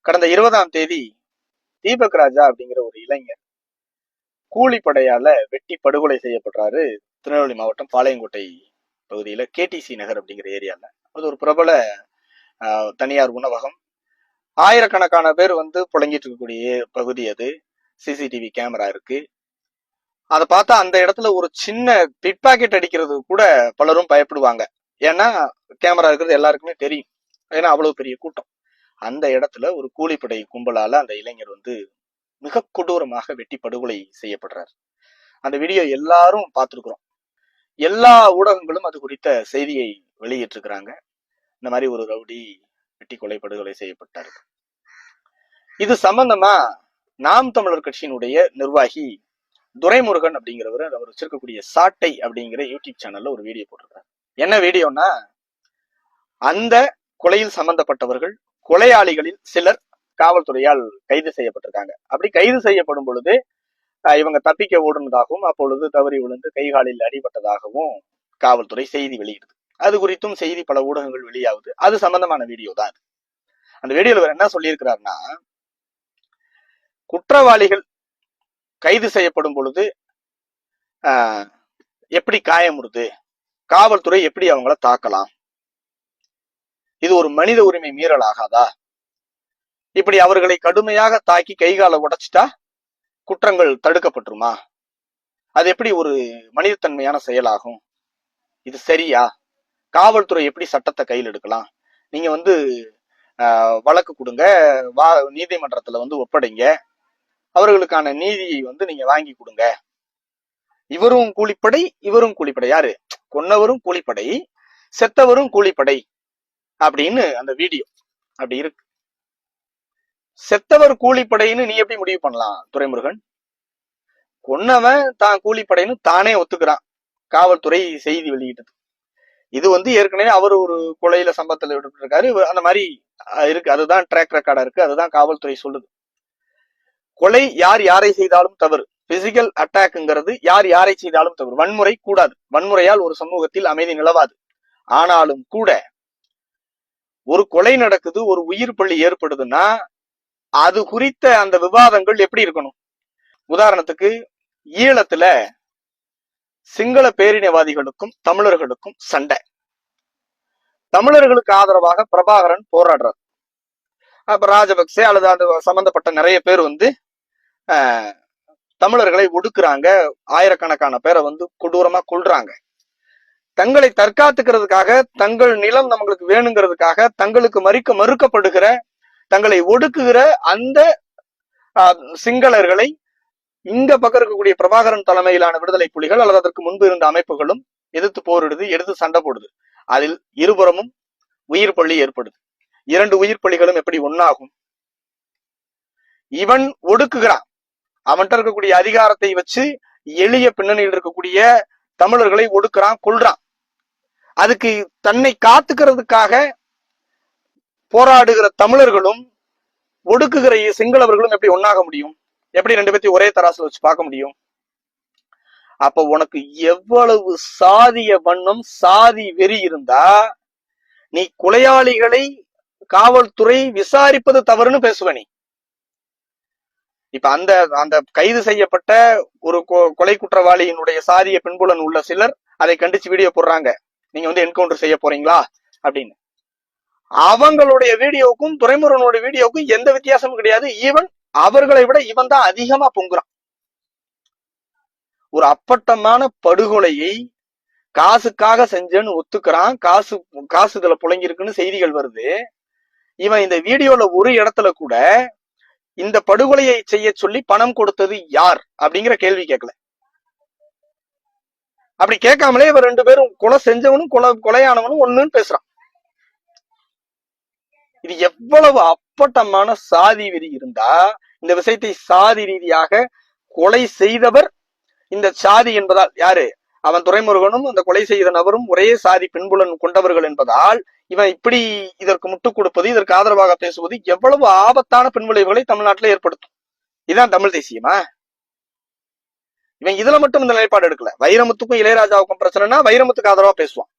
கடந்த 20ஆம் தேதி தீபக் ராஜா அப்படிங்கிற ஒரு இளைஞர் கூலிப்படையால வெட்டி படுகொலை செய்யப்படுறாரு. திருநெல்வேலி மாவட்டம் பாளையங்கோட்டை பகுதியில KTC நகர் அப்படிங்கிற ஏரியால. அது ஒரு பிரபல தனியார் உணவகம். ஆயிரக்கணக்கான பேர் புழங்கிட்டு இருக்கக்கூடிய பகுதி அது. CCTV கேமரா இருக்கு. அதை பார்த்தா அந்த இடத்துல ஒரு சின்ன பிட் பாக்கெட் அடிக்கிறது கூட பலரும் பயப்படுவாங்க. ஏன்னா கேமரா இருக்கிறது எல்லாருக்குமே தெரியும். ஏன்னா அவ்வளவு பெரிய கூட்டம். அந்த இடத்துல ஒரு கூலிப்படை கும்பலால அந்த இளைஞர் மிக கொடூரமாக வெட்டி படுகொலை செய்யப்படுறார். அந்த வீடியோ எல்லாரும் பார்த்திருக்கிறோம். எல்லா ஊடகங்களும் அது குறித்த செய்தியை வெளியிட்டு இருக்கிறாங்க. இந்த மாதிரி ஒரு ரவுடி வெட்டி கொலை படுகொலை செய்யப்பட்டார். இது சம்பந்தமா நாம் தமிழர் கட்சியினுடைய நிர்வாகி துரைமுருகன் அப்படிங்கிறவர் அவர் வச்சிருக்கக்கூடிய சாட்டை அப்படிங்கிற யூடியூப் சேனல்ல ஒரு வீடியோ போட்டிருக்காரு. என்ன வீடியோன்னா, அந்த கொலையில் சம்பந்தப்பட்டவர்கள் கொலையாளிகளில் சிலர் காவல்துறையால் கைது செய்யப்பட்டிருக்காங்க. அப்படி கைது செய்யப்படும் பொழுது இவங்க தப்பிக்க ஓடுனதாகவும் அப்பொழுது தவறி விழுந்து கைகாலில் அடிபட்டதாகவும் காவல்துறை செய்தி வெளியிடுது. அது குறித்தும் செய்தி பல ஊடகங்கள் வெளியாகுது. அது சம்பந்தமான வீடியோ தான். அந்த வீடியோல என்ன சொல்லியிருக்கிறாருன்னா, குற்றவாளிகள் கைது செய்யப்படும் பொழுது எப்படி காயமுறுது, காவல்துறை எப்படி அவங்கள தாக்கலாம், இது ஒரு மனித உரிமை மீறல் ஆகாதா, இப்படி அவர்களை கடுமையாக தாக்கி கைகால உடைச்சிட்டா குற்றங்கள் தடுக்கப்பட்டுருமா, அது எப்படி ஒரு மனிதத்தன்மையான செயலாகும், இது சரியா, காவல்துறை எப்படி சட்டத்தை கையில் எடுக்கலாம், நீங்க வழக்கு கொடுங்க, நீதிமன்றத்துல ஒப்படைங்க, அவர்களுக்கான நீதியை நீங்க வாங்கி கொடுங்க, இவரும் கூலிப்படை இவரும் கூலிப்படை, யாரு கொன்னவரும் கூலிப்படை செத்தவரும் கூலிப்படை அப்படின்னு அந்த வீடியோ அப்படி இருக்கு. செத்தவர் கூலிப்படைன்னு நீ எப்படி முடிவு பண்ணலாம் துரைமுருகன்? கொன்னவன் தான் கூலிப்படைன்னு தானே ஒத்துக்கிறான். காவல்துறை செய்தி வெளியிட்டது. இது ஏற்கனவே அவர் ஒரு கொலையில சம்பவத்தில் இருக்காரு, அந்த மாதிரி இருக்கு. அதுதான் ட்ராக் ரெக்கார்டா இருக்கு. அதுதான் காவல்துறை சொல்லுது. கொலை யார் யாரை செய்தாலும் தவறு. பிசிக்கல் அட்டாக்ங்கிறது யார் யாரை செய்தாலும் தவறு. வன்முறை கூடாது. வன்முறையால் ஒரு சமூகத்தில் அமைதி நிலவாது. ஆனாலும் கூட ஒரு கொலை நடக்குது, ஒரு உயிர் பலி ஏற்படுதுன்னா அது குறித்த அந்த விவாதங்கள் எப்படி இருக்கணும்? உதாரணத்துக்கு ஈழத்துல சிங்கள பேரினவாதிகளுக்கும் தமிழர்களுக்கும் சண்டை. தமிழர்களுக்கு ஆதரவாக பிரபாகரன் போராடுறார். அப்ப ராஜபக்சே அல்லது அது சம்பந்தப்பட்ட நிறைய பேர் தமிழர்களை ஒடுக்குறாங்க. ஆயிரக்கணக்கான பேரை கொடூரமா கொள்றாங்க. தங்களை தற்காத்துக்கிறதுக்காக, தங்கள் நிலம் நம்மளுக்கு வேணுங்கிறதுக்காக, தங்களுக்கு மறுக்கப்படுகிற, தங்களை ஒடுக்குகிற அந்த சிங்களர்களை இங்க பக்கம் இருக்கக்கூடிய பிரபாகரன் தலைமையிலான விடுதலை புலிகள் அல்லது அதற்கு முன்பு இருந்த அமைப்புகளும் எதிர்த்து போரிடுது, எடுத்து சண்டை போடுது. அதில் இருபுறமும் உயிர் பலி ஏற்படுது. 2 உயிர் பலிகளும் எப்படி ஒன்னாகும்? இவன் ஒடுக்குகிறான். அவன்கிட்ட இருக்கக்கூடிய அதிகாரத்தை வச்சு எளிய பின்னணியில் இருக்கக்கூடிய தமிழர்களை ஒடுக்குறான், கொள்றான். அதுக்கு தன்னை காத்துக்கிறதுக்காக போராடுகிற தமிழர்களும் ஒடுக்குகிற சிங்களவர்களும் எப்படி ஒன்னாக முடியும்? எப்படி 2 பேத்தையும் ஒரே தராசுல வச்சு பார்க்க முடியும்? அப்ப உனக்கு எவ்வளவு சாதிய வண்ணம், சாதி வெறி இருந்தா நீ கொலையாளிகளை காவல்துறை விசாரிப்பது தவறுன்னு பேசுவ நீ. இப்ப அந்த கைது செய்யப்பட்ட ஒரு கொலை குற்றவாளியினுடைய சாதிய பின்புலன் உள்ள சிலர் அதை கண்டிச்சு வீடியோ போடுறாங்க. நீங்க என்கவுண்டர் செய்ய போறீங்களா அப்படின்னு. அவங்களுடைய வீடியோவுக்கும் துரைமுருகனுடைய வீடியோவுக்கும் எந்த வித்தியாசமும் கிடையாது. ஈவன் அவர்களை விட இவன் தான் அதிகமா பொங்குறான். ஒரு அப்பட்டமான படுகொலையை காசுக்காக செஞ்சேன்னு ஒத்துக்கிறான். காசு இதுல புழங்கிருக்குன்னு செய்திகள் வருது. இவன் இந்த வீடியோல ஒரு இடத்துல கூட இந்த படுகொலையை செய்ய சொல்லி பணம் கொடுத்தது யார் அப்படிங்கிற கேள்வி கேட்கல. அப்படி கேட்காமலே இவர் 2 பேரும் கொலை செஞ்சவனும் கொலையானவனும் ஒண்ணுன்னு பேசுறான். இது எவ்வளவு அப்பட்டமான சாதி வெறி இருந்தா இந்த விஷயத்தை சாதி ரீதியாக கொலை செய்தவர் இந்த சாதி என்பதால், யாரு அவன் துரைமுருகனும் அந்த கொலை செய்த நபரும் ஒரே சாதி பின்புலன் கொண்டவர்கள் என்பதால் இவன் இப்படி இதற்கு முட்டுக் கொடுப்பது, இதற்கு ஆதரவாக பேசுவது எவ்வளவு ஆபத்தான பின்விளைவுகளை தமிழ்நாட்டில் ஏற்படுத்தும். இதுதான் தமிழ் தேசியமா? இவன் இதுல மட்டும் இந்த நிலைப்பாடு எடுக்கல. வைரமுத்துக்கும் இளையராஜாவுக்கும் பிரச்சனைனா வைரமுத்துக்கு ஆதரவா பேசுவான்.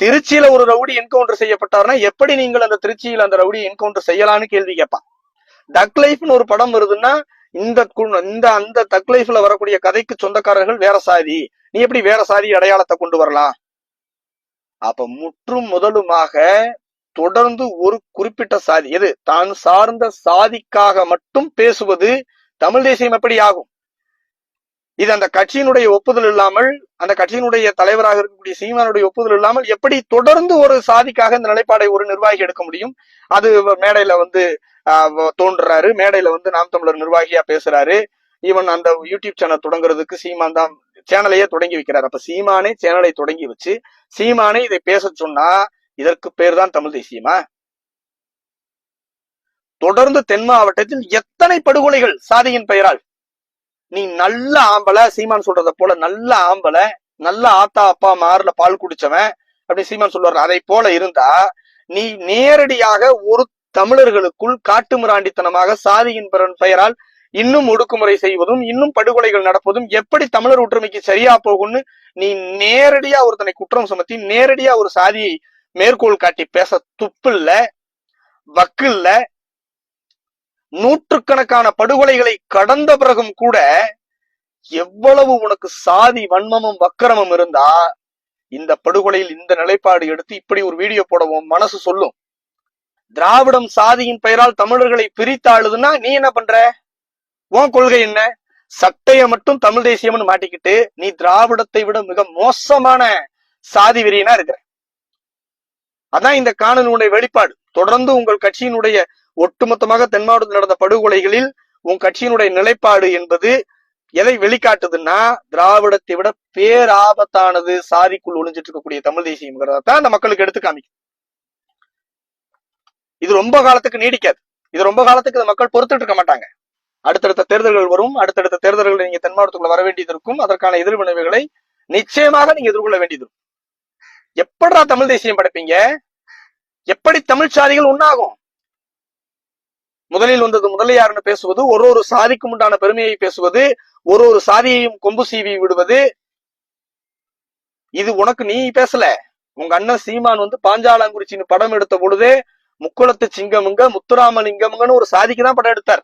திருச்சியில ஒரு ரவுடி என்கவுண்டர் செய்யப்பட்டார்னா எப்படி நீங்கள் அந்த திருச்சியில அந்த ரவுடி என்கவுண்டர் செய்யலான்னு கேள்வி கேட்பான். தக் லைஃப்னு ஒரு படம் வருதுன்னா இந்த அந்த தக் லைஃப்ல வரக்கூடிய கதைக்கு சொந்தக்காரர்கள் வேற சாதி, நீ எப்படி வேற சாதி அடையாளத்தை கொண்டு வரலாம்? அப்ப முற்றும் முதலுமாக தொடர்ந்து ஒரு குறிப்பிட்ட சாதி, எது தான் சார்ந்த சாதிக்காக மட்டும் பேசுவது தமிழ் தேசியம் எப்படி ஆகும்? இது அந்த கட்சியினுடைய ஒப்புதல் இல்லாமல், அந்த கட்சியினுடைய தலைவராக இருக்கக்கூடிய சீமானுடைய ஒப்புதல் இல்லாமல் எப்படி தொடர்ந்து ஒரு சாதிக்காக இந்த நிலைப்பாடை ஒரு நிர்வாகி எடுக்க முடியும்? அது மேடையில வந்து தோன்றுறாரு, மேடையில வந்து நாம் தமிழர் நிர்வாகியா பேசுறாரு. ஈவன் அந்த யூடியூப் சேனல் தொடங்குறதுக்கு சீமான் தான் சேனலையே தொடங்கி வைக்கிறார். அப்ப சீமானே சேனலை தொடங்கி வச்சு சீமானே இதை பேச சொன்னா இதற்கு பேர் தான் தமிழ் தேசியமா? தொடர்ந்து தென் மாவட்டத்தில் எத்தனை படுகொலைகள் சாதியின் பெயரால். நீ நல்ல ஆம்பளை, சீமான் சொல்றத போல நல்ல ஆம்பளை, நல்ல ஆத்தா அப்பா மாறுல பால் குடிச்சவன் அப்படி சீமான் சொல்றாரு. அதை போல இருந்தா நீ நேரடியாக ஒரு தமிழர்களுக்குள் காட்டுமிராண்டித்தனமாக சாதியின் பெயரால் இன்னும் ஒடுக்குமுறை செய்வதும் இன்னும் படுகொலைகள் நடப்பதும் எப்படி தமிழர் ஒற்றுமைக்கு சரியா போகும்னு நீ நேரடியா ஒருத்தனை குற்றம் சுமத்தி நேரடியா ஒரு சாதியை மேற்கோள் காட்டி பேச துப்பு இல்ல, வக்கு இல்ல. நூற்றுக்கணக்கான படுகொலைகளை கடந்த பிறகும் கூட எவ்வளவு உனக்கு சாதி வன்மமும் வக்கரமும் இருந்தா இந்த படுகொலையில் இந்த நிலைப்பாடு எடுத்து இப்படி ஒரு வீடியோ போடவும் மனசு சொல்லும். திராவிடம் சாதியின் பெயரால் தமிழர்களை பிரித்தாளுதுன்னா நீ என்ன பண்ற? உன் கொள்கை என்ன? சட்டைய மட்டும் தமிழ் தேசியம்னு மாட்டிக்கிட்டு நீ திராவிடத்தை விட மிக மோசமான சாதி வெறியனா இருக்கிற. அதான் இந்த காணொலியுடைய வெளிப்பாடு. தொடர்ந்து உங்கள் கட்சியினுடைய ஒட்டுமொத்தமாக தென் மாவட்டத்தில் நடந்த படுகொலைகளில் உன் கட்சியினுடைய நிலைப்பாடு என்பது எதை வெளிக்காட்டுதுன்னா திராவிடத்தை விட பேராபத்தானது சாதிக்குள் ஒளிஞ்சிட்டு இருக்கக்கூடிய தமிழ் தேசியம்ங்கிறதான் அந்த மக்களுக்கு எடுத்து காமிக்கும். இது ரொம்ப காலத்துக்கு நீடிக்காது. இது ரொம்ப காலத்துக்கு மக்கள் பொறுத்துட்டு இருக்க மாட்டாங்க. அடுத்தடுத்த தேர்தல்கள் வரும். அடுத்தடுத்த தேர்தல்கள் நீங்க தென் மாவட்டத்துக்குள்ள வர வேண்டியது இருக்கும். அதற்கான எதிர்விளைவுகளை நிச்சயமாக நீங்க எதிர்கொள்ள வேண்டியது இருக்கும். எப்படா தமிழ் தேசியம் படைப்பீங்க? எப்படி தமிழ் சாதிகள் உண்டாகும்? முதலில் வந்தது முதலியார்னு பேசுவது, ஒரு சாதிக்கும் உண்டான பெருமையை பேசுவது, ஒரு சாதியையும் கொம்பு சீவி விடுவது, இது உனக்கு நீ பேசல. உங்க அண்ணன் சீமான் வந்து பாஞ்சாலங்குறிச்சின்னு படம் எடுத்த பொழுதே முக்குளத்து சிங்கமுங்க முத்துராமலிங்கம்னு ஒரு சாதிக்கு தான் படம் எடுத்தார்.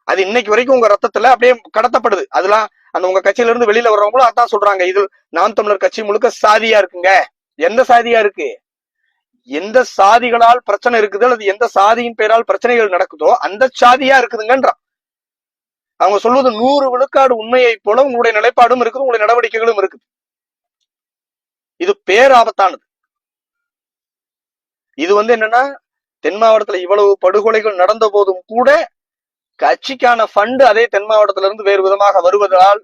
அது இன்னைக்கு வரைக்கும் உங்க ரத்தத்துல அப்படியே கடத்தப்படுது. அதெல்லாம் அந்த உங்க கட்சியில இருந்து வெளியில வர்றவங்களும் அதான் சொல்றாங்க. இது நாம் தமிழர் கட்சி முழுக்க சாதியா இருக்குங்க. எந்த சாதியா இருக்கு? எந்த சாதிகளால் பிரச்சனை இருக்குது அல்லது எந்த சாதியின் பெயரால் பிரச்சனைகள் நடக்குதோ அந்த சாதியா இருக்குதுங்கன்றான். அவங்க சொல்வது 100 விழுக்காடு உண்மையை போல உங்களுடைய நிலைப்பாடும் இருக்குது, உங்களுடைய நடவடிக்கைகளும் இருக்குது. இது பேராபத்தானது. இது வந்து என்னன்னா தென் மாவட்டத்துல இவ்வளவு படுகொலைகள் நடந்த போதும் கூட கட்சிக்கான ஃபண்டு அதே தென் மாவட்டத்தில இருந்து வேறு விதமாக வருவதால்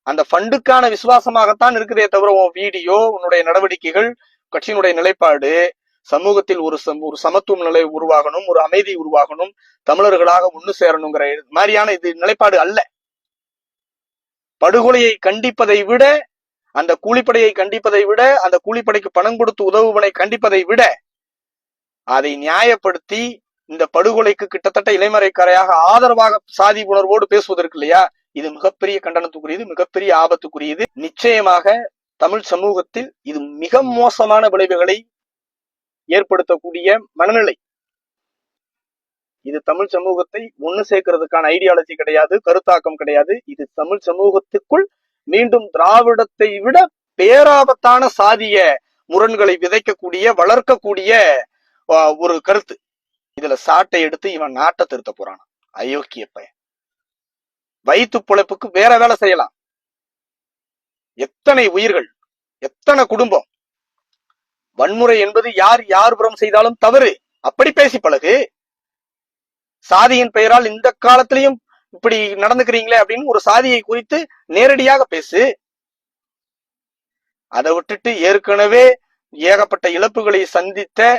அந்த ஃபண்டுக்கான விசுவாசமாகத்தான் இருக்குதே தவிர உன் வீடியோ, உன்னுடைய நடவடிக்கைகள், கட்சியினுடைய நிலைப்பாடு சமூகத்தில் ஒரு சமத்துவம் நிலை உருவாகணும், ஒரு அமைதி உருவாகணும், தமிழர்களாக ஒண்ணு சேரணுங்கிற மாதிரியான இது நிலைப்பாடு அல்ல. படுகொலையை கண்டிப்பதை விட, அந்த கூலிப்படையை கண்டிப்பதை விட, அந்த கூலிப்படைக்கு பணம் கொடுத்து உதவுவனை கண்டிப்பதை விட அதை நியாயப்படுத்தி இந்த படுகொலைக்கு கிட்டத்தட்ட இலைமறைக்காரையாக ஆதரவாக சாதி உணர்வோடு பேசுவதற்கு இல்லையா, இது மிகப்பெரிய கண்டனத்துக்குரியது, மிகப்பெரிய ஆபத்துக்குரியது. நிச்சயமாக தமிழ் சமூகத்தில் இது மிக மோசமான விளைவுகளை ஏற்படுத்தக்கூடிய மனநிலை. இது தமிழ் சமூகத்தை ஒண்ணு சேர்க்கிறதுக்கான ஐடியாலஜி கிடையாது, கருத்தாக்கம் கிடையாது. இது தமிழ் சமூகத்துக்குள் மீண்டும் திராவிடத்தை விட பேராபத்தான சாதிய முரண்களை விதைக்கக்கூடிய, வளர்க்கக்கூடிய ஒரு கருத்து. இதுல சாட்டை எடுத்து இவன் நாட்டை திருத்த போறான். அயோக்கிய பையன். வயிற்று பொழைப்புக்கு வேற வேலை செய்யலாம். எத்தனை உயிர்கள், எத்தனை குடும்பம். வன்முறை என்பது யார் புறம் செய்தாலும் தவறு. அப்படி பேசி பழகு. சாதியின் பெயரால் இந்த காலத்திலையும் இப்படி நடந்துக்கிறீங்களே அப்படின்னு ஒரு சாதியை குறித்து நேரடியாக பேசு. அதை விட்டுட்டு ஏற்கனவே ஏகப்பட்ட இழப்புகளை சந்தித்த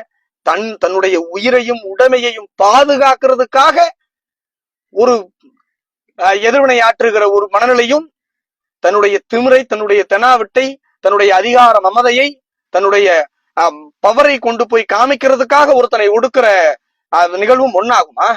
தன்னுடைய உயிரையும் உடைமையையும் பாதுகாக்கிறதுக்காக ஒரு எதிர்வினை ஆற்றுகிற ஒரு மனநிலையும், தன்னுடைய திமிரை, தன்னுடைய தெனாவட்டை, தன்னுடைய அதிகார மமதையை, தன்னுடைய பவரை கொண்டு போய் காமிக்கிறதுக்காக ஒருத்தனை ஒடுக்கிற நிகழ்வும் ஒண்ணாகுமா?